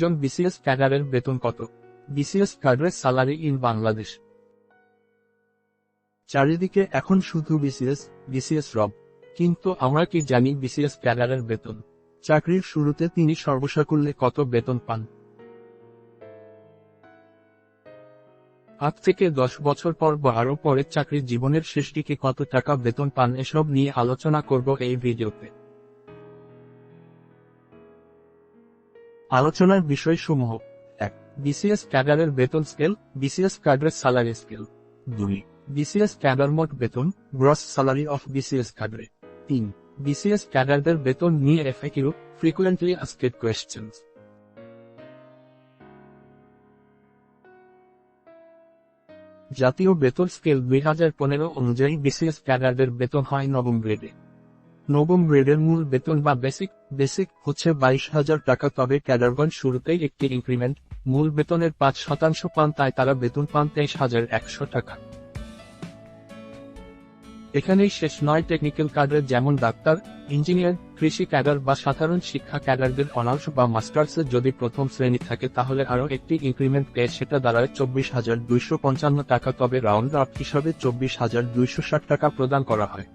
একজন বিসিএস ক্যাডারের বেতন কত? BCS cadre salary in Bangladesh. চারিদিকে এখন শুধু বিসিএস রব। কিন্তু আমরা কি জানি বিসিএস ক্যাডারের বেতন? চাকরির শুরুতে তিনি সর্বসাকুল্যে কত বেতন পান? আজ থেকে 10 বছর পর বা আরও পরে চাকরির জীবনের শেষ দিকে কত টাকা বেতন পান এসব নিয়ে আলোচনা করব এই ভিডিওতে। আলোচনার বিষয়সমূহ: 1. বিসিএস ক্যাডারের বেতন scale, BCS cadre salary scale. 2. BCS cadre মোট বেতন, gross salary of BCS cadre. 3. BCS ক্যাডারদের বেতন নিয়ে এফএকিউ, ফ্রিকুয়েন্টলি আস্কড কোয়েশ্চেনস। জাতীয় বেতন স্কেল 2015 অনুযায়ী বিসিএস ক্যাডারদের বেতন হয় নবম গ্রেডে। নবম গ্রেডের মূল বেতন বা বেসিক হচ্ছে 22,000 টাকা, তবে ক্যাডারগণ শুরুতেই একটি ইনক্রিমেন্ট, মূল বেতনের 5% পান, তাই তারা বেতন পান 23,100 টাকা। এখানেই শেষ নয়, টেকনিক্যাল ক্যাডার যেমন ডাক্তার, ইঞ্জিনিয়ার, কৃষি ক্যাডার বা সাধারণ শিক্ষা ক্যাডারদের অনার্স বা মাস্টার্সে যদি প্রথম শ্রেণী থাকে তাহলে আরও একটি ইনক্রিমেন্ট পেয়ে সেটা দাঁড়ায় 24,255 টাকা, তবে রাউন্ড আপ হিসাবে 24,260 টাকা প্রদান করা হয়।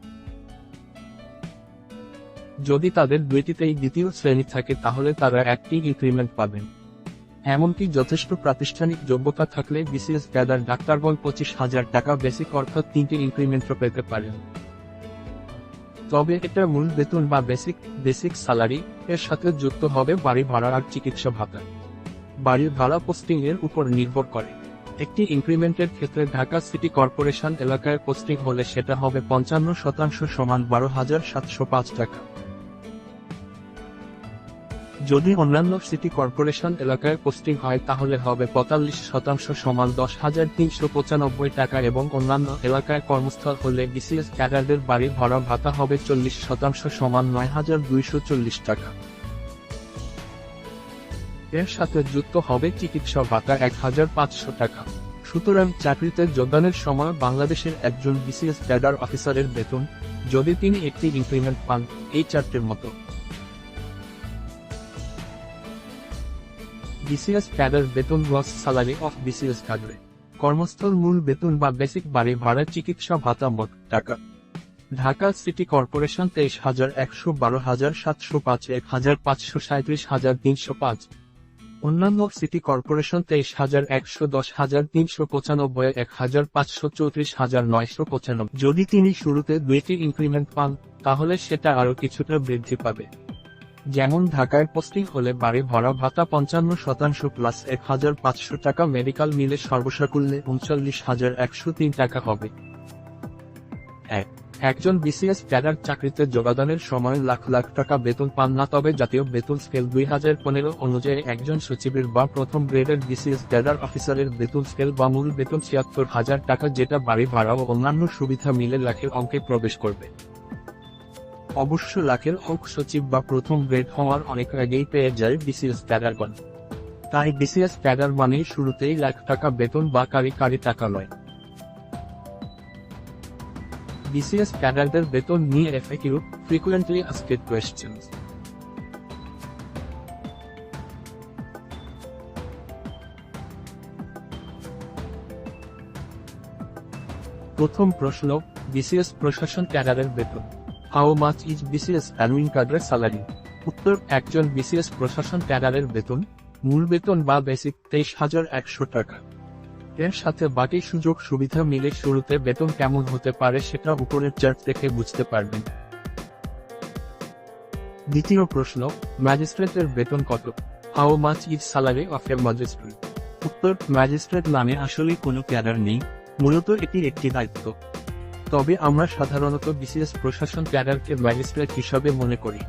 যদি তাদের দুইটিতেই দ্বিতীয় শ্রেণী থাকে তাহলে তারা একটি ইনক্রিমেন্ট পাবেন। এমনকি যথেষ্ট প্রাতিষ্ঠানিক যোগ্যতা থাকলে বিসিএস ক্যাডার ডাক্তারগণ 25,000 টাকা বেসিক অর্থাৎ 3টি ইনক্রিমেন্টও পেতে পারেন। তবে এটা মূল বেতন বা বেসিক স্যালারি, এর সাথে যুক্ত হবে বাড়ি ভাড়া আর চিকিৎসা ভাতা। বাড়ির ভাড়া পোস্টিং এর উপর নির্ভর করে। একটি ইনক্রিমেন্টের ক্ষেত্রে ঢাকা সিটি কর্পোরেশন এলাকায় পোস্টিং হলে সেটা হবে 55% সমান 12,705 টাকা। যদি অন্যান্য সিটি কর্পোরেশন এলাকায় পোস্টিং হয় তাহলে হবে 45% সমান 10,395 টাকা, এবং অন্যান্য এলাকায় কর্মস্থল হলে বিসিএস ক্যাডারদের বাড়ি ভাড়া ভাতা হবে 40% সমান 9,240 টাকা। এর সাথে যুক্ত হবে চিকিৎসা ভাতা 1,500 টাকা। সুতরাং চাকরিতে যোগদানের সময় বাংলাদেশের একজন বিসিএস ক্যাডার অফিসারের বেতন, যদি তিনি একটি ইনক্রিমেন্ট পান, এই চারটির মতো। বিসিএস ক্যাডার বেতন, গ্রস স্যালারি অফ বিসিএস ক্যাডরে। কর্মস্থল মূল বেতন বা বেসিক, বাড়ি ভাড়া, চিকিৎসা ভাতা মোট টাকা। Dhaka city corporation 23,100, 12,705, 1,537, 1,305। অন্যান্য সিটি কর্পোরেশন 23,100, 10,395, 1,534, 1,995। যদি তিনি শুরুতে দুইটি ইনক্রিমেন্ট পান তাহলে সেটা আরও কিছুটা বৃদ্ধি পাবে। যেমন ঢাকায় পোস্টিং হলে বাড়ি ভাড়া ভাতা 55% প্লাস 1,500 টাকা, মেডিকেল মিলে সর্বসাকুল্যে 39,103 টাকা হবে। একজন বিসিএস ক্যাডার চাকরিতে যোগদানের সময় লাখ লাখ টাকা বেতন পান না, তবে জাতীয় বেতন স্কেল 2015 অনুযায়ী একজন সচিবের বা প্রথম গ্রেডের বিসিএস ক্যাডার অফিসারের বেতন স্কেল বা মূল বেতন 76,000 টাকা, যেটা বাড়ি ভাড়া ও অন্যান্য সুবিধা মিলে লাখের অঙ্কে প্রবেশ করবে। অবশ্য লাখের অঙ্ক সচিব বা প্রথম গ্রেড হওয়ার অনেক আগেই পেয়ে যায় বিসিএস ক্যাডারগণ। তাই বিসিএস ক্যাডার মানেই শুরুতেই লাখ টাকা বেতন বা কারি টাকা নয়। বিসিএস ক্যাডারদের বেতন নিয়ে এফএকিউ, ফ্রিকুয়েন্টলি আস্কড কোয়েশ্চেনস। প্রথম প্রশ্ন, বিসিএস প্রশাসন ক্যাডারের বেতন। How much is BCS admin cadre salary? উত্তর, একজন বিসিএস প্রশাসন ক্যাডারের বেতন, মূল বেতন বা বেসিক 23,100 টাকা। এর সাথে বাকি সুযোগ সুবিধা মিলে শুরুতে বেতন কেমন হতে পারে সেটা উপরের চার্ট দেখে বুঝতে পারবেন। দ্বিতীয় প্রশ্ন, ম্যাজিস্ট্রেটের বেতন কত? How much is salary of A magistrate? উত্তর, ম্যাজিস্ট্রেট নামে আসলে কোনো ক্যাডার নেই, মূলত এটি একটি দায়িত্ব। তবে আমরা সাধারণত বিসিএস প্রশাসন ক্যাডারকে ম্যাজিস্ট্রেট হিসাবে মনে করি।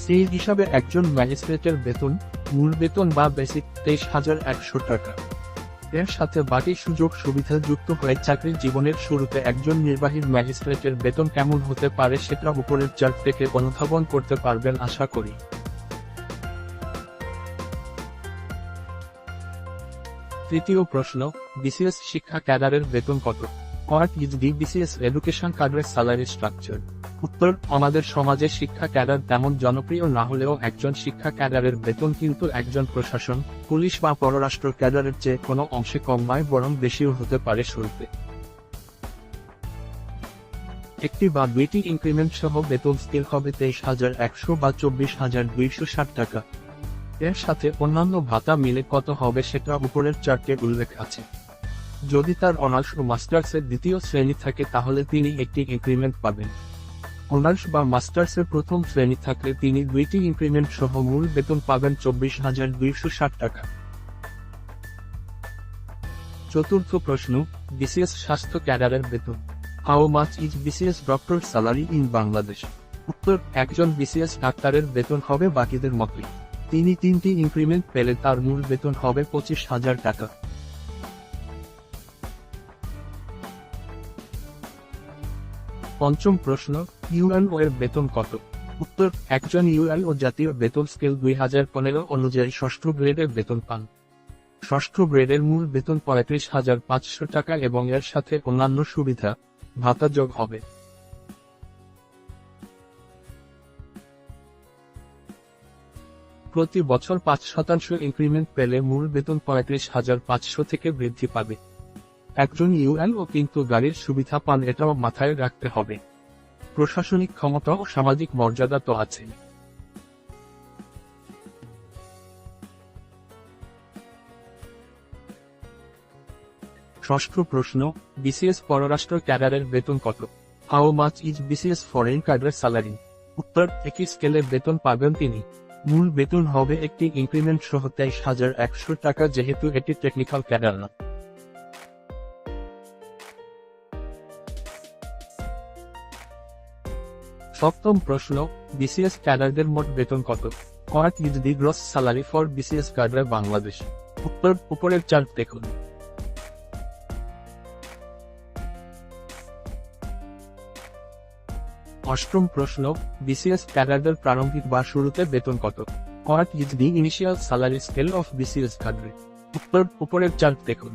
সেই হিসাবে একজন ম্যাজিস্ট্রেটের বেতন, মূল বেতন বা বেসিক 23,100 টাকা। এর সাথে বাকি সুযোগ সুবিধা যুক্ত হয়ে চাকরির জীবনের শুরুতে একজন নির্বাহী ম্যাজিস্ট্রেটের বেতন কেমন হতে পারে সেটা উপরের চার্ট থেকে অনুধাবন করতে পারবেন আশা করি। তৃতীয় প্রশ্ন, বিসিএস শিক্ষা ক্যাডারের বেতন কত? What is the BCS education cadre salary structure? উত্তর, আমাদের সমাজে শিক্ষা ক্যাডার তেমন জনপ্রিয় না হলেও একজন শিক্ষা ক্যাডারের বেতন কিন্তু একজন প্রশাসন, পুলিশ বা পররাষ্ট্র ক্যাডারের চেয়ে কোনো অংশে কম নয় বরং বেশিও হতে পারে শুরুতে। একটি বা দুইটি ইনক্রিমেন্ট সহ বেতন স্কেল হবে 23,100 বা 24,260 টাকা। এর সাথে অন্যান্য ভাতা মিলে কত হবে সেটা উপরের চার্টে উল্লেখ আছে। যদি তার অনার্স ও মাস্টার্সের দ্বিতীয় শ্রেণী থাকে তাহলে তিনি একটি ইনক্রিমেন্ট পাবেন। অনার্স বা মাস্টার্সের প্রথম শ্রেণী থাকলে তিনি দুইটি ইনক্রিমেন্ট সহ মূল বেতন পাবেন 24,260 টাকা। চতুর্থ প্রশ্ন, বিসিএস স্বাস্থ্য ক্যাডারের বেতন। How much is BCS doctor salary in Bangladesh? উত্তর, একজন বিসিএস ডাক্তারের বেতন হবে বাকিদের মতোই। তিনি 3টি ইনক্রিমেন্ট পেলে তার মূল বেতন হবে 25,000 টাকা। পঞ্চম প্রশ্ন, ইউএনও এর বেতন কত? উত্তর, একজন ইউএনও জাতীয় বেতন স্কেল 2015 অনুযায়ী ষষ্ঠ গ্রেডের বেতন পান। ষষ্ঠ গ্রেডের মূল বেতন 35,500 টাকা এবং এর সাথে অন্যান্য সুবিধা ভাতা যোগ হবে। প্রতি বছর 5% ইনক্রিমেন্ট পেলে মূল বেতন 35,500 থেকে বৃদ্ধি পাবে। একজন ইউএনও কিন্তু গাড়ির সুবিধা পান, এটাও মাথায় রাখতে হবে। প্রশাসনিক ক্ষমতা ও সামাজিক মর্যাদা তো আছে। ষষ্ঠ প্রশ্ন, বিসিএস পররাষ্ট্র ক্যাডারের বেতন কত? How much is BCS foreign cadre salary? উত্তর, একই স্কেলে বেতন পাবেন তিনি। মূল বেতন হবে একটি ইনক্রিমেন্ট সহ 23,100 টাকা যেহেতু এটি টেকনিক্যাল ক্যাডার না। সপ্তম প্রশ্ন, বিসিএস ক্যাডারদের মোট বেতন কত? What is the gross salary for BCS cadre Bangladesh? উত্তর, উপরের চার্ট দেখুন। অষ্টম প্রশ্ন, বিসিএস ক্যাডারদের প্রারম্ভিক বা শুরুতে বেতন কত? What is the initial salary scale of BCS cadre? উত্তর, উপরের চার্ট দেখুন।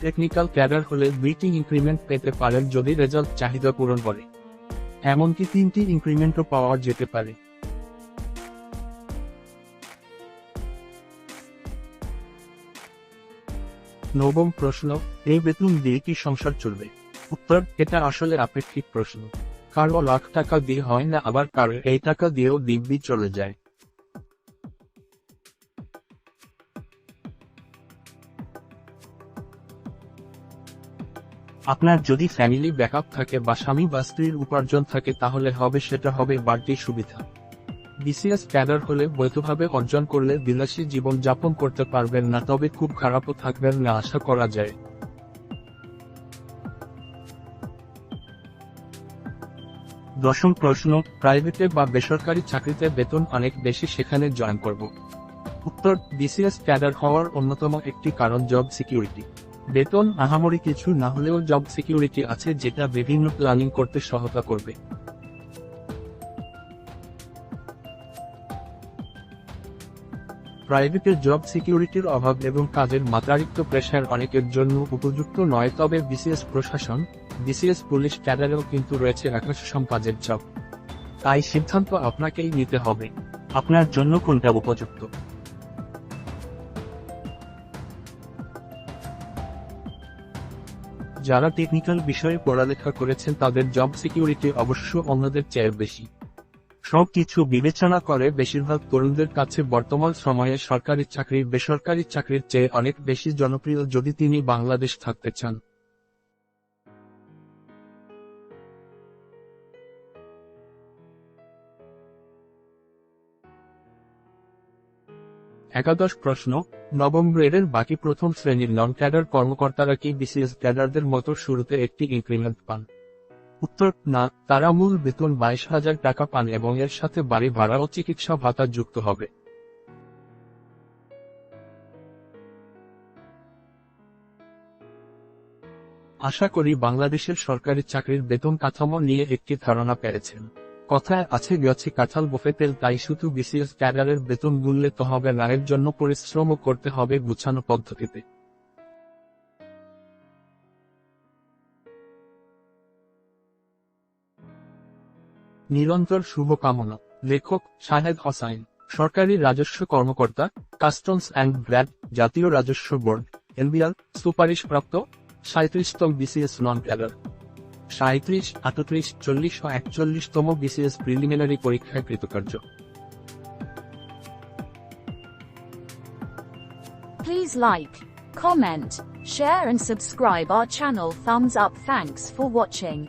টেকনিক্যাল ক্যাডার হলে 2টি ইনক্রিমেন্ট পেতে পারেন যদি রেজাল্ট চাহিদা পূরণ করে। এমনকি 3টি ইনক্রিমেন্টও পাওয়া যেতে পারে। নবম প্রশ্ন, এই বেতন দিয়ে কি সংসার চলবে? উত্তর, এটা আসলে আপেক্ষিক প্রশ্ন। কারো লাখ টাকা দিয়ে হয় না, আবার কারো এই টাকা দিয়েও দিব্যি চলে যায়। আপনার যদি ফ্যামিলি ব্যাকআপ থাকে বা স্বামী বা স্ত্রীর উপার্জন থাকে তাহলে সেটা হবে বাড়তি সুবিধা। বিসিএস ক্যাডার হলে বৈধভাবে অর্জন করলে বিলাসী জীবন যাপন করতে পারবেন না, তবে খুব খারাপও থাকবেন না আশা করা যায়। দশম প্রশ্ন, প্রাইভেটে বা বেসরকারি চাকরিতে বেতন অনেক বেশি, সেখানে জয়েন করব? উত্তর, বিসিএস ক্যাডার হওয়ার অন্যতম একটি কারণ জব সিকিউরিটি। বেতন আহামরি কিছু না হলেও জব সিকিউরিটি আছে যেটা বিভিন্ন প্ল্যানিং করতে সহায়তা করবে। প্রাইভেটের জব সিকিউরিটির অভাব এবং কাজের মাত্রাতিরিক্ত প্রেশার অনেকের জন্য উপযুক্ত নয়, তবে বিসিএস প্রশাসন, বিসিএস পুলিশ ক্যাডারেও কিন্তু রয়েছে আকাশসম কাজের জব। তাই সিদ্ধান্ত আপনাকেই নিতে হবে আপনার জন্য কোনটা উপযুক্ত। যারা টেকনিক্যাল বিষয়ে পড়ালেখা করেছেন তাদের জব সিকিউরিটি অবশ্য অন্যদের চেয়ে বেশি। সবকিছু বিবেচনা করে বেশিরভাগ তরুণদের কাছে বর্তমান সময়ে সরকারি চাকরি বেসরকারি চাকরির চেয়ে অনেক বেশি জনপ্রিয় যদি তিনি বাংলাদেশ থাকতে চান। একাদশ প্রশ্ন, নবম গ্রেডের বাকি প্রথম শ্রেণীর নন ক্যাডার কর্মকর্তারা কি বিসিএস ক্যাডারদের মতো শুরুতে একটি ইনক্রিমেন্ট পান? উত্তর, না, তারা মূল বেতন 22,000 টাকা পান এবং এর সাথে বাড়ি ভাড়া ও চিকিৎসা ভাতা যুক্ত হবে। আশা করি বাংলাদেশের সরকারি চাকরির বেতন কাঠামো নিয়ে একটি ধারণা পেয়েছেন। কথায় আছে গেছে কাঁঠাল বফে তেল, তাই শুধু বিসিএস ক্যাডারের বেতন গুনলে তো হবে না, এর জন্য পরিশ্রমও করতে হবে গুছানো পদ্ধতিতে। নিরন্তর শুভকামনা। লেখক শাহেদ হোসাইন, সরকারি রাজস্ব কর্মকর্তা, কাস্টমস অ্যান্ড ভ্যাট, জাতীয় রাজস্ব বোর্ড, এনবিআর, সুপারিশপ্রাপ্ত, 37তম বিসিএস নন ক্যাডার। 37, 38, 40 ও 41তম বিসিএস প্রিলিমিনারি পরীক্ষায় কৃতকার্য। Please like, comment, share and subscribe our channel. Thumbs up. Thanks for watching.